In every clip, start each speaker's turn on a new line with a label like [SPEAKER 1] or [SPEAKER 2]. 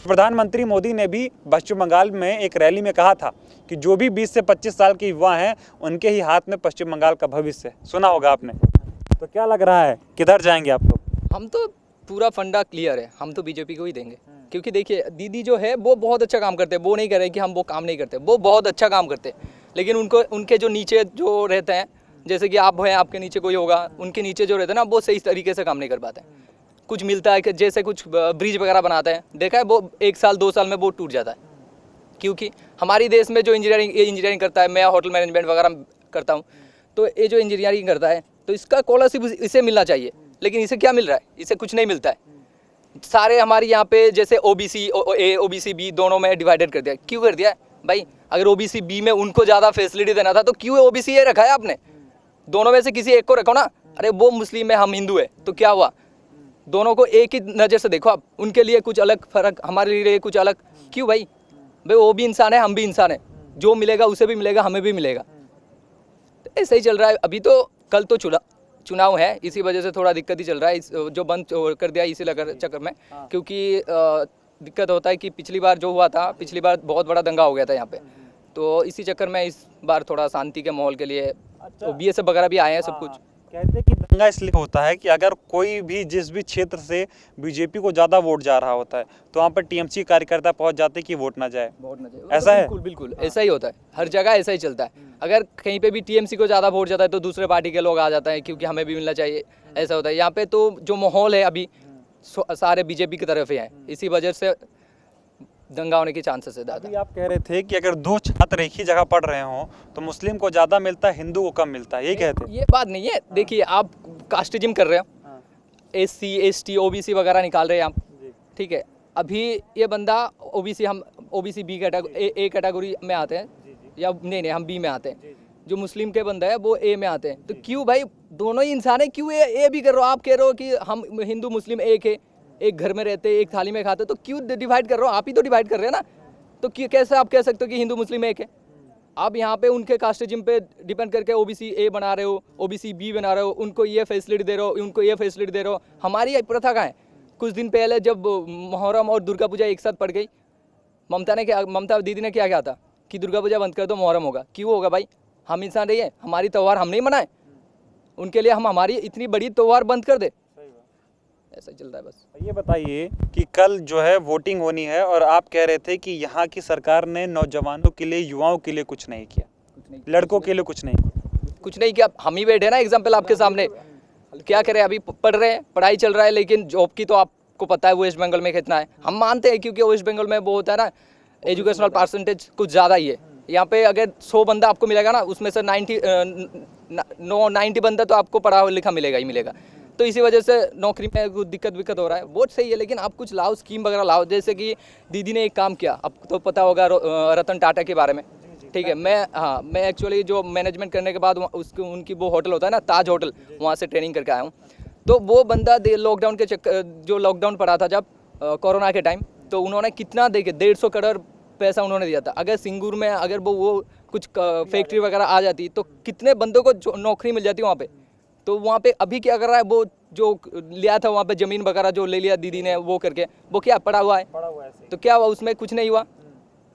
[SPEAKER 1] प्रधानमंत्री मोदी ने भी पश्चिम बंगाल में एक रैली में कहा था कि जो भी 20 से 25 साल के युवा हैं उनके ही हाथ में पश्चिम बंगाल का भविष्य है। सुना होगा आपने। तो क्या लग रहा है किधर जाएंगे आप लोग?
[SPEAKER 2] हम तो पूरा फंडा क्लियर है, हम तो बीजेपी को ही देंगे। क्योंकि देखिए दीदी जो है वो बहुत अच्छा काम करते हैं, वो नहीं कह रहे कि हम वो काम नहीं करते, वो बहुत अच्छा काम करते हैं। लेकिन उनके जो नीचे जो रहते हैं, जैसे कि आप हैं, आपके नीचे कोई होगा, उनके नीचे जो रहते हैं ना, वो सही तरीके से काम नहीं कर पाते। कुछ मिलता है कि जैसे कुछ ब्रिज वगैरह बनाते हैं, देखा है, वो 1 साल 2 साल में वो टूट जाता है। क्योंकि हमारी देश में जो इंजीनियरिंग करता है, मैं होटल मैनेजमेंट वगैरह करता हूँ, तो ये जो इंजीनियरिंग करता है तो इसका स्कॉलरशिप इसे मिलना चाहिए। लेकिन इसे क्या मिल रहा है? इसे कुछ नहीं मिलता है। सारे हमारे यहाँ पे जैसे OBC A OBC B दोनों में डिवाइडेड कर दिया। क्यों कर दिया है भाई? अगर OBC B में उनको ज़्यादा फैसिलिटी देना था तो क्यों OBC A रखा है आपने? दोनों में से किसी एक को रखो ना। अरे वो मुस्लिम है, हम हिंदू है, तो क्या हुआ? दोनों को एक ही नज़र से देखो आप। उनके लिए कुछ अलग फ़र्क, हमारे लिए कुछ अलग। क्यों भाई? वो भी इंसान है, हम भी इंसान है। जो मिलेगा उसे भी मिलेगा, हमें भी मिलेगा। तो ऐसे ही चल रहा है। अभी तो कल तो चुनाव है, इसी वजह से थोड़ा दिक्कत ही चल रहा है। जो बंद कर दिया इसी चक्कर में, क्योंकि दिक्कत होता है कि पिछली बार जो हुआ था, पिछली बार बहुत बड़ा दंगा हो गया था यहाँ पे, तो इसी चक्कर में इस बार थोड़ा शांति के माहौल के लिए तो BSF वगैरह भी आए हैं, सब कुछ।
[SPEAKER 1] कहते हैं कि दंगा इसलिए होता है कि अगर कोई भी जिस भी क्षेत्र से बीजेपी को ज़्यादा वोट जा रहा होता है तो वहाँ पर TMC कार्यकर्ता पहुँच जाते हैं कि वोट ना जाए। ऐसा है?
[SPEAKER 2] बिल्कुल बिल्कुल ऐसा ही होता है, हर जगह ऐसा ही चलता है। अगर कहीं पे भी TMC को ज़्यादा वोट जाता है तो दूसरे पार्टी के लोग आ जाते हैं, क्योंकि हमें भी मिलना चाहिए। ऐसा होता है यहाँ पे। तो जो माहौल है अभी सारे बीजेपी की तरफ ही हैं, इसी वजह से दंगा होने के चांसेस है ज़्यादा।
[SPEAKER 1] अभी आप कह रहे थे कि अगर 2 छात्र एक ही जगह पढ़ रहे हों तो मुस्लिम को ज़्यादा मिलता है, हिंदू को कम मिलता है, यही कहते हैं?
[SPEAKER 2] ये बात नहीं है। देखिए आप कास्टिज्म कर रहे हो, SC ST OBC वगैरह निकाल रहे हैं आप, ठीक है। अभी ये बंदा OBC, हम OBC B A कैटेगरी में आते हैं, या नहीं हम B में आते हैं। जो मुस्लिम के बंदा है वो A में आते हैं। तो क्यों भाई? दोनों ही इंसान है, क्यों A भी कर रहे हो? आप कह रहे हो कि हम हिंदू मुस्लिम एक है, एक घर में रहते, एक थाली में खाते, तो क्यों डिवाइड कर रहे हो? आप ही तो डिवाइड कर रहे हैं ना। तो कैसे आप कह सकते हो कि हिंदू मुस्लिम एक है? आप यहाँ पे उनके कास्टिज्म पे डिपेंड करके OBC A बना रहे हो, OBC B बना रहे हो, उनको ये फैसिलिटी दे रहे हो, उनको ये फैसिलिटी दे रहे हो। हमारी प्रथा कहाँ है? कुछ दिन पहले जब मुहर्रम और दुर्गा पूजा एक साथ पड़ गई, ममता दीदी ने क्या था कि दुर्गा पूजा बंद कर दो, मुहर्रम होगा। क्यों होगा भाई? हम इंसान रही है, हमारी त्यौहार हम नहीं मनाए, उनके लिए हम हमारी इतनी बड़ी त्यौहार बंद कर दे? ऐसा चल रहा है बस।
[SPEAKER 1] ये बताइए कि कल जो है वोटिंग होनी है और आप कह रहे थे कि यहाँ की सरकार ने नौजवानों के लिए, युवाओं के लिए कुछ नहीं किया, लड़कों के लिए कुछ नहीं किया।
[SPEAKER 2] हम ही बैठे ना एग्जाम्पल आपके सामने। क्या करें? अभी पढ़ रहे हैं, पढ़ाई चल रहा है, लेकिन जॉब की तो आपको पता है वेस्ट बंगाल में कितना है। हम मानते हैं क्योंकि वेस्ट बंगाल में वो होता है ना, एजुकेशनल परसेंटेज कुछ ज़्यादा ही है। यहाँ पे अगर 100 बंदा आपको मिलेगा ना, उसमें से 90 बंदा तो आपको पढ़ा लिखा मिलेगा ही मिलेगा। तो इसी वजह से नौकरी में कुछ दिक्कत हो रहा है। वो सही है, लेकिन आप कुछ लाओ, स्कीम वगैरह लाओ। जैसे कि दीदी ने एक काम किया, आपको तो पता होगा रतन टाटा के बारे में, ठीक है। मैं एक्चुअली जो मैनेजमेंट करने के बाद उनकी वो होटल होता है ना, ताज होटल, वहाँ से ट्रेनिंग करके आया हूँ। तो वो बंदा लॉकडाउन के जो लॉकडाउन पड़ा था जब कोरोना के टाइम, तो उन्होंने कितना देखे 150 करोड़ पैसा उन्होंने दिया था। अगर सिंगूर में अगर वो कुछ फैक्ट्री वगैरह आ जाती तो कितने बंदों को नौकरी मिल जाती वहाँ पे। तो वहाँ पे अभी क्या कर रहा है, वो जो लिया था वहाँ पे ज़मीन वगैरह जो ले लिया दीदी ने, वो करके वो क्या पड़ा हुआ है। तो क्या हुआ? उसमें कुछ नहीं हुआ।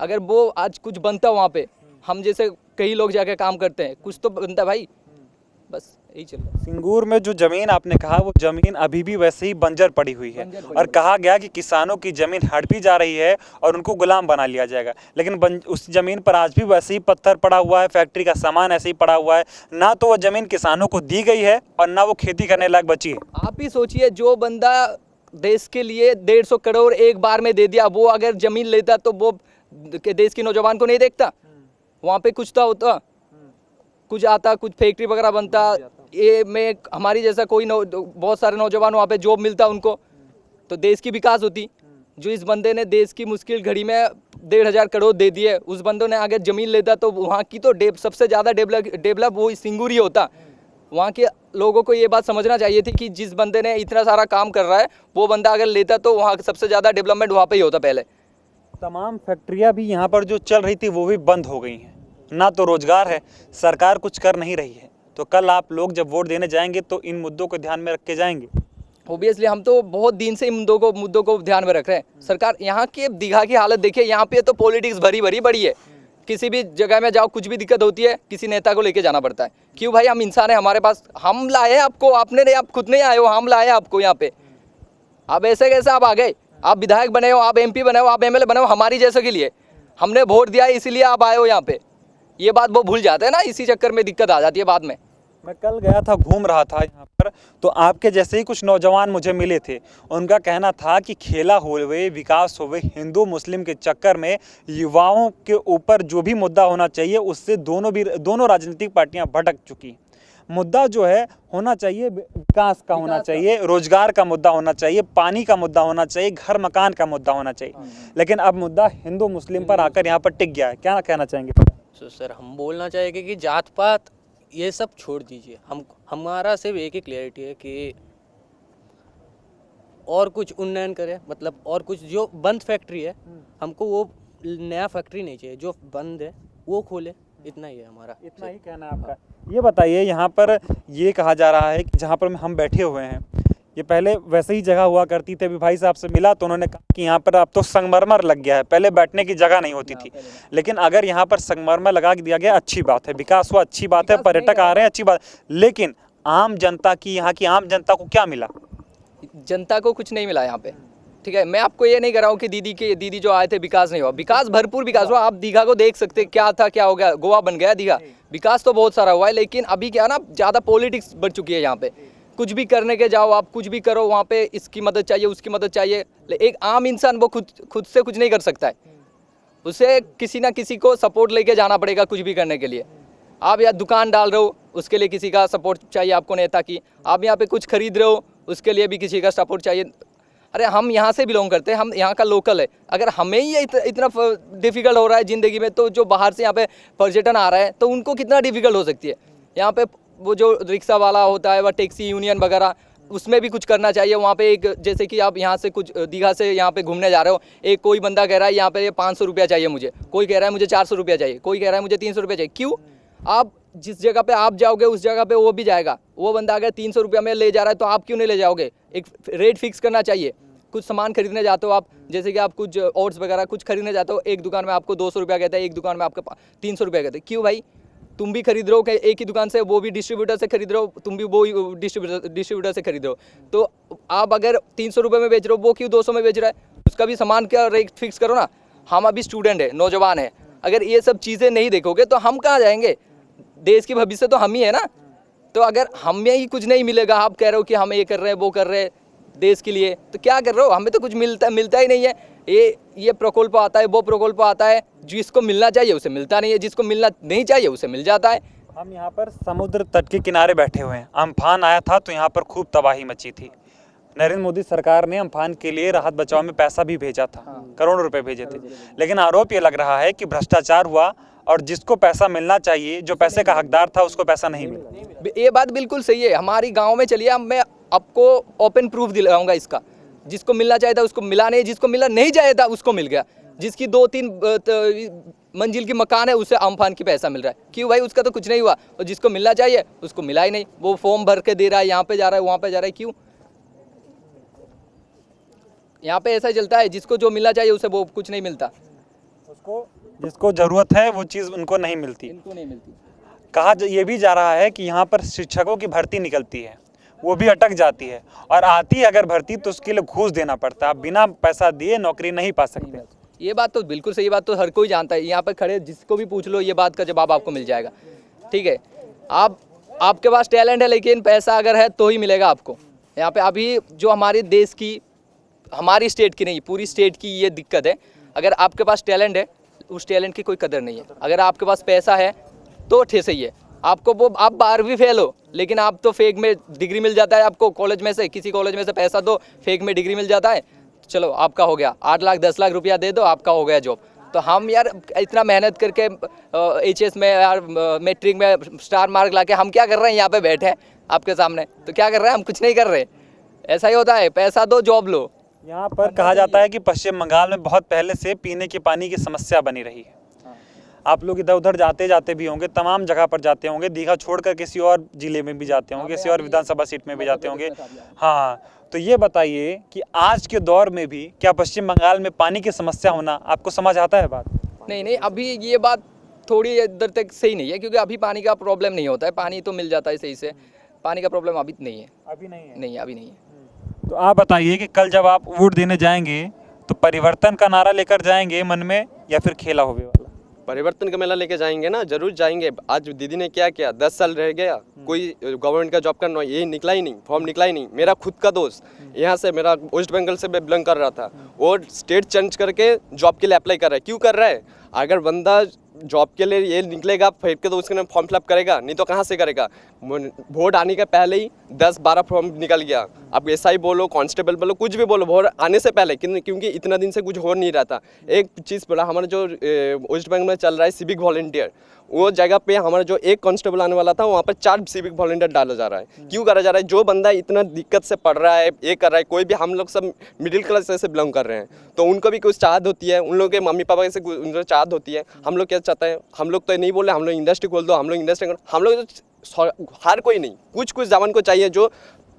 [SPEAKER 2] अगर वो आज कुछ बनता वहाँ पे, हम जैसे कई लोग जाके काम करते हैं, कुछ तो बनता भाई। बस यही चल रहा है।
[SPEAKER 1] सिंगूर में जो जमीन आपने कहा, वो जमीन अभी भी वैसे ही बंजर पड़ी हुई है और कहा गया कि किसानों की जमीन हड़पी जा रही है और उनको गुलाम बना लिया जाएगा। लेकिन उस जमीन पर आज भी वैसे ही पत्थर पड़ा हुआ है, फैक्ट्री का सामान ऐसे ही पड़ा हुआ है। ना तो वो जमीन किसानों को दी गई है और ना वो खेती करने लायक बची है।
[SPEAKER 2] आप ही सोचिए, जो बंदा देश के लिए 150 करोड़ एक बार में दे दिया, वो अगर जमीन लेता तो वो देश के नौजवान को नहीं देखता? वहाँ पे कुछ तो होता, कुछ आता, कुछ फैक्ट्री वगैरह बनता। ये में हमारी जैसा कोई बहुत सारे नौजवान वहाँ पे जॉब मिलता उनको, तो देश की विकास होती। जो इस बंदे ने देश की मुश्किल घड़ी में 1,500 करोड़ दे दिए, उस बंदों ने अगर ज़मीन लेता तो वहाँ की तो सबसे ज़्यादा डेवलप वो सिंगूर ही होता। वहाँ के लोगों को ये बात समझना चाहिए थी कि जिस बंदे ने इतना सारा काम कर रहा है, वो बंदा अगर लेता तो वहाँ सबसे ज़्यादा डेवलपमेंट वहाँ पर ही होता। पहले
[SPEAKER 1] तमाम फैक्ट्रियाँ भी यहाँ पर जो चल रही थी वो भी बंद हो गई हैं। ना तो रोजगार है, सरकार कुछ कर नहीं रही है। तो कल आप लोग जब वोट देने जाएंगे तो इन मुद्दों को ध्यान में रख के जाएंगे?
[SPEAKER 2] ऑब्वियसली हम तो बहुत दिन से इन मुद्दों को ध्यान में रख रहे हैं। सरकार यहाँ के दीघा की हालत देखिए, यहाँ पे तो पॉलिटिक्स भरी बड़ी है। किसी भी जगह में जाओ, कुछ भी दिक्कत होती है किसी नेता को लेके जाना पड़ता है। क्यों भाई, हम इंसान है, हमारे पास, हम लाए हैं आपको, आपने नहीं, आप खुद नहीं आए हो, हम लाए आपको यहाँ पे। आप ऐसे कैसे आप आ गए? आप विधायक बने हो, आप MP बने हो, आप MLA बने हो हमारी जैसे के लिए, हमने वोट दिया है इसीलिए आप आए हो यहाँ पे। ये बात वो भूल जाते हैं ना, इसी चक्कर में दिक्कत आ जाती है बाद में।
[SPEAKER 1] मैं कल गया था, घूम रहा था यहाँ पर, तो आपके जैसे ही कुछ नौजवान मुझे मिले थे। उनका कहना था कि खेला हुए, विकास हुए, हिंदू मुस्लिम के चक्कर में युवाओं के ऊपर जो भी मुद्दा होना चाहिए उससे दोनों राजनीतिक पार्टियां भटक चुकी। मुद्दा जो है होना चाहिए, विकास का होना चाहिए, रोजगार का मुद्दा होना चाहिए, पानी का मुद्दा होना चाहिए, घर मकान का मुद्दा होना चाहिए, लेकिन अब मुद्दा हिंदू मुस्लिम पर आकर यहाँ पर टिक गया है। क्या कहना चाहेंगे?
[SPEAKER 3] तो सर हम बोलना चाहेंगे कि जात पात ये सब छोड़ दीजिए। हमारा सिर्फ एक ही क्लियरिटी है कि और कुछ उन्नयन करें, मतलब और कुछ जो बंद फैक्ट्री है हमको वो नया फैक्ट्री नहीं चाहिए, जो बंद है वो खोले। इतना ही है हमारा,
[SPEAKER 1] इतना ही कहना है आपका। ये बताइए, यहाँ पर ये कहा जा रहा है कि जहाँ पर हम बैठे हुए हैं, ये पहले वैसे ही जगह हुआ करती थी। अभी भाई साहब से मिला तो उन्होंने कहा कि यहाँ पर अब तो संगमरमर लग गया है, पहले बैठने की जगह नहीं होती थी। लेकिन अगर यहाँ पर संगमरमर लगा दिया गया, अच्छी बात है, विकास हुआ, अच्छी बात है, पर्यटक आ रहे हैं, अच्छी बात। लेकिन आम जनता की, यहाँ की आम जनता को क्या मिला?
[SPEAKER 2] जनता को कुछ नहीं मिला यहाँ पे। ठीक है, मैं आपको ये नहीं कर रहा हूँ कि दीदी जो आए थे विकास नहीं हुआ। विकास भरपूर विकास हुआ। आप दीघा को देख सकते हैं, क्या था क्या हो गया, गोवा बन गया दीघा। विकास तो बहुत सारा हुआ है, लेकिन अभी क्या ना, ज़्यादा पॉलिटिक्स बढ़ चुकी है यहाँ पे। कुछ भी करने के जाओ, आप कुछ भी करो, वहाँ पे इसकी मदद चाहिए, उसकी मदद चाहिए। एक आम इंसान वो खुद से कुछ नहीं कर सकता है, उसे किसी ना किसी को सपोर्ट लेके जाना पड़ेगा कुछ भी करने के लिए। आप यहाँ दुकान डाल रहे हो, उसके लिए किसी का सपोर्ट चाहिए आपको, नेता की। आप यहाँ पे कुछ खरीद रहे हो, उसके लिए भी किसी का सपोर्ट चाहिए। अरे हम यहाँ से बिलोंग करते हैं, हम यहाँ का लोकल है। अगर हमें ही इतना डिफ़िकल्ट हो रहा है ज़िंदगी में, तो जो बाहर से यहाँ पे पर्यटन आ रहा है तो उनको कितना डिफ़िकल्ट हो सकती है। यहाँ पे वो जो रिक्शा वाला होता है, वह टैक्सी यूनियन वगैरह, उसमें भी कुछ करना चाहिए। वहाँ पे एक, जैसे कि आप यहाँ से कुछ दीघा से यहाँ पे घूमने जा रहे हो, एक कोई बंदा कह रहा है यहाँ पे 500 रुपया चाहिए मुझे, कोई कह रहा है मुझे 400 रुपया चाहिए, कोई कह रहा है मुझे 300 रुपया चाहिए। क्यों? आप जिस जगह पे आप जाओगे उस जगह पे वो भी जाएगा। वो बंदा अगर 300 रुपया में ले जा रहा है तो आप क्यों नहीं ले जाओगे? एक रेट फिक्स करना चाहिए। कुछ सामान खरीदने जाते हो आप, जैसे कि आप कुछ ओट्स वगैरह कुछ खरीदने जाते हो, एक दुकान में आपको 200 रुपया कहता है, एक दुकान में आपको 300 रुपया कहते हैं। क्यों भाई? तुम भी खरीद रहे हो एक ही दुकान से, वो भी डिस्ट्रीब्यूटर से खरीद रहे हो, तुम भी वो डिस्ट्रीब्यूटर से खरीद रहे हो। तो आप अगर 300 रुपये में बेच रहे हो, वो क्यों 200 में बेच रहा है? उसका भी सामान का रेट फिक्स करो ना। हम अभी स्टूडेंट है, नौजवान है, अगर ये सब चीज़ें नहीं देखोगे तो हम कहाँ जाएंगे? देश की भविष्य तो हम ही है ना। तो अगर हमें ही कुछ नहीं मिलेगा, आप कह रहे हो कि हम ये कर रहे हैं, वो कर रहे हैं देश के लिए, तो क्या कर रहे हो? हमें तो कुछ मिलता ही नहीं है। ये प्रकल्प आता है, वो प्रकल्प आता है, जिसको मिलना चाहिए उसे मिलता नहीं है, जिसको मिलना नहीं चाहिए उसे मिल जाता है।
[SPEAKER 1] हम यहाँ पर समुद्र तट के किनारे बैठे हुए हैं। अम्फान आया था तो यहाँ पर खूब तबाही मची थी। नरेंद्र मोदी सरकार ने अम्फान के लिए राहत बचाव में पैसा भी भेजा था, करोड़ों रुपए भेजे थे। लेकिन आरोप ये लग रहा है कि भ्रष्टाचार हुआ और जिसको पैसा मिलना चाहिए, जो पैसे का हकदार था, उसको पैसा नहीं मिला।
[SPEAKER 2] ये बात बिल्कुल सही है। हमारी गांव में चलिए, मैं आपको ओपन प्रूफ दिलाऊंगा इसका। जिसको मिलना चाहिए था उसको मिला नहीं, जिसको मिलना नहीं चाहिए था उसको मिल गया। जिसकी 2-3 मंजिल की मकान है उसे अम्फान की पैसा मिल रहा है। क्यों भाई? उसका तो कुछ नहीं हुआ। और जिसको मिलना चाहिए उसको मिला ही नहीं। वो फॉर्म भर के दे रहा है, यहाँ पे जा रहा है, वहाँ पे जा रहा है। क्यों? यहाँ पे ऐसा चलता है, जिसको जो मिलना चाहिए उसे वो कुछ नहीं मिलता।
[SPEAKER 1] उसको जिसको जरूरत है वो चीज़ उनको नहीं मिलती।
[SPEAKER 2] इनको नहीं मिलती।
[SPEAKER 1] कहा ये भी जा रहा है कि यहाँ पर शिक्षकों की भर्ती निकलती है, वो भी अटक जाती है, और आती है अगर भर्ती तो उसके लिए घूस देना पड़ता है। आप बिना पैसा दिए नौकरी नहीं पा सकते।
[SPEAKER 2] ये बात तो बिल्कुल सही, बात तो हर कोई जानता है। यहाँ पर खड़े जिसको भी पूछ लो, ये बात का जवाब आपको मिल जाएगा। ठीक है, आपके पास टैलेंट है, लेकिन पैसा अगर है तो ही मिलेगा आपको। यहाँ पे अभी जो हमारे देश की, हमारी स्टेट की नहीं, पूरी स्टेट की ये दिक्कत है। अगर आपके पास टैलेंट है, उस टैलेंट की कोई कदर नहीं है। अगर आपके पास पैसा है तो ठीक सही है। आपको वो, आप 12वीं फेल हो, लेकिन आप तो फेक में डिग्री मिल जाता है आपको कॉलेज में से, किसी कॉलेज में से पैसा दो, फेक में डिग्री मिल जाता है, चलो आपका हो गया। 8 लाख 10 लाख रुपया दे दो, आपका हो गया जॉब। तो हम यार इतना मेहनत करके HS में यार मैट्रिक में स्टार मार्क लाके हम क्या कर रहे हैं? यहाँ पे बैठे हैं आपके सामने, तो क्या कर रहे हैं? हम कुछ नहीं कर रहे। ऐसा ही होता है, पैसा दो, जॉब लो।
[SPEAKER 1] यहाँ पर कहा जाता है कि पश्चिम बंगाल में बहुत पहले से पीने के पानी की समस्या बनी रही है। आप लोग इधर उधर जाते भी होंगे, तमाम जगह पर जाते होंगे, दीघा छोड़कर किसी और जिले में भी जाते होंगे, किसी और विधानसभा सीट में भी जाते होंगे। हाँ, तो ये बताइए कि आज के दौर में भी क्या पश्चिम बंगाल में पानी की समस्या होना आपको समझ आता है बात?
[SPEAKER 2] नहीं नहीं, अभी ये बात थोड़ी इधर तक सही नहीं है, क्योंकि अभी पानी का प्रॉब्लम नहीं होता है, पानी तो मिल जाता है सही से, पानी का प्रॉब्लम अभी नहीं है।
[SPEAKER 1] अभी नहीं है।
[SPEAKER 2] नहीं, अभी नहीं है।
[SPEAKER 1] तो आप बताइए कि कल जब आप वोट देने जाएंगे तो परिवर्तन का नारा लेकर जाएंगे मन में या फिर खेला होवे वाला?
[SPEAKER 4] परिवर्तन का मेला लेके जाएंगे ना, जरूर जाएंगे। आज दीदी ने क्या किया, 10 साल रह गया, कोई गवर्नमेंट का जॉब का ये निकला ही नहीं, फॉर्म निकला ही नहीं। मेरा खुद का दोस्त यहाँ से, मेरा वेस्ट बंगाल से बिलोंग कर रहा था, वो स्टेट चेंज करके जॉब के लिए अप्लाई कर रहा है। क्यों कर रहा है? अगर बंदा जॉब के लिए ये निकलेगा फिर के तो उसके फॉर्म फिलअप करेगा, नहीं तो कहाँ से करेगा? वोट आने के पहले ही 10-12 फॉर्म निकल गया। अब एसआई बोलो, कांस्टेबल बोलो, कुछ भी बोलो, वोट आने से पहले, क्योंकि इतना दिन से कुछ हो नहीं रहा था। एक चीज़ बोला, हमारा जो वेस्ट बंगाल में चल रहा है सिविक वॉलंटियर, वो जगह पे हमारा जो एक कांस्टेबल आने वाला था वहाँ पर 4 सिविक वॉलंटियर डाला जा रहा है। क्यों करा जा रहा है? जो बंदा इतना दिक्कत से पढ़ रहा है, ये कर रहा है, कोई भी, हम लोग सब मिडिल क्लास से बिलोंग कर रहे हैं, तो उनको भी कुछ चाहत होती है, उन लोगों के मम्मी पापा से उनको चाहत होती है। हम लोग क्या चाहते हैं? हम लोग तो नहीं बोल रहे हम लोग इंडस्ट्री खोल दो, हम लोग इंडस्ट्री, हम लोग हर कोई नहीं, कुछ जवान को चाहिए जो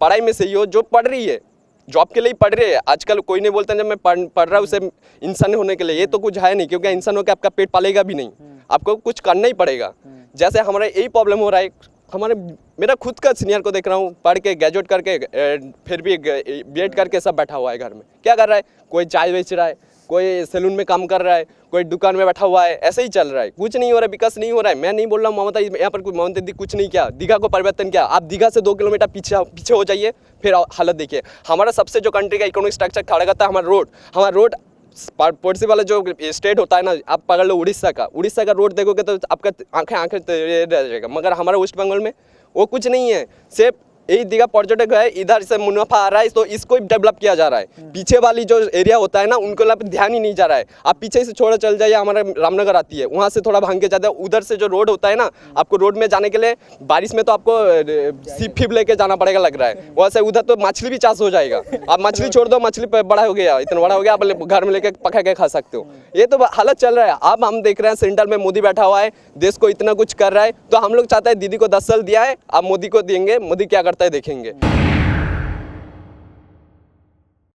[SPEAKER 4] पढ़ाई में सही हो, जो पढ़ रही है, जॉब के लिए पढ़ रहे हैं। आजकल कोई नहीं बोलता जब मैं पढ़ रहा हूँ उसे इंसान होने के लिए, ये तो कुछ है नहीं, क्योंकि इंसान होकर आपका पेट पालेगा भी नहीं, आपको कुछ करना ही पड़ेगा। जैसे हमारा यही प्रॉब्लम हो रहा है, मेरा खुद का सीनियर को देख रहा हूँ, पढ़ के ग्रेजुएट करके फिर भी बीएड करके सब बैठा हुआ है घर में। क्या कर रहा है? कोई चाय बेच रहा है, कोई सैलून में काम कर रहा है, कोई दुकान में बैठा हुआ है, ऐसे ही चल रहा है। कुछ नहीं हो रहा है, विकास नहीं हो रहा है। मैं नहीं बोल रहा हूँ ममता यहाँ पर ममता दीदी कुछ नहीं किया, दीघा को परिवर्तन किया। आप दीघा से 2 किलोमीटर पीछे हो जाइए, फिर हालत देखिए। हमारा सबसे जो कंट्री का इकोनॉमिक स्ट्रक्चर खड़ा करता है हमारा रोड पड़ोसी वाला जो स्टेट होता है ना, आप पकड़ लो उड़ीसा का रोड देखोगे तो आपका आंखें रह जाएगा। मगर हमारा वेस्ट बंगाल में वो कुछ नहीं है, सिर्फ यही दीघा पर्यटक है, इधर से मुनाफा आ रहा है तो इसको डेवलप किया जा रहा है। पीछे वाली जो एरिया होता है ना, उनको ध्यान ही नहीं जा रहा है। आप पीछे से छोड़ा चल जाइए, हमारा रामनगर आती है, वहाँ से थोड़ा भांग के जाता है, उधर से जो रोड होता है ना, आपको रोड में जाने के लिए बारिश में तो आपको सिप लेके जाना पड़ेगा लग रहा है। वहाँ से उधर तो मछली भी चाष हो जाएगा। आप मछली छोड़ दो, मछली बड़ा हो गया, इतना बड़ा हो गया, आप घर में लेके पका के खा सकते हो। ये तो हालत चल रहा है। अब हम देख रहे हैं सेंटर में मोदी बैठा हुआ है, देश को इतना कुछ कर रहा है, तो हम लोग चाहते हैं दीदी को 10 साल दिया है, अब मोदी को देंगे, मोदी क्या करता है देखेंगे।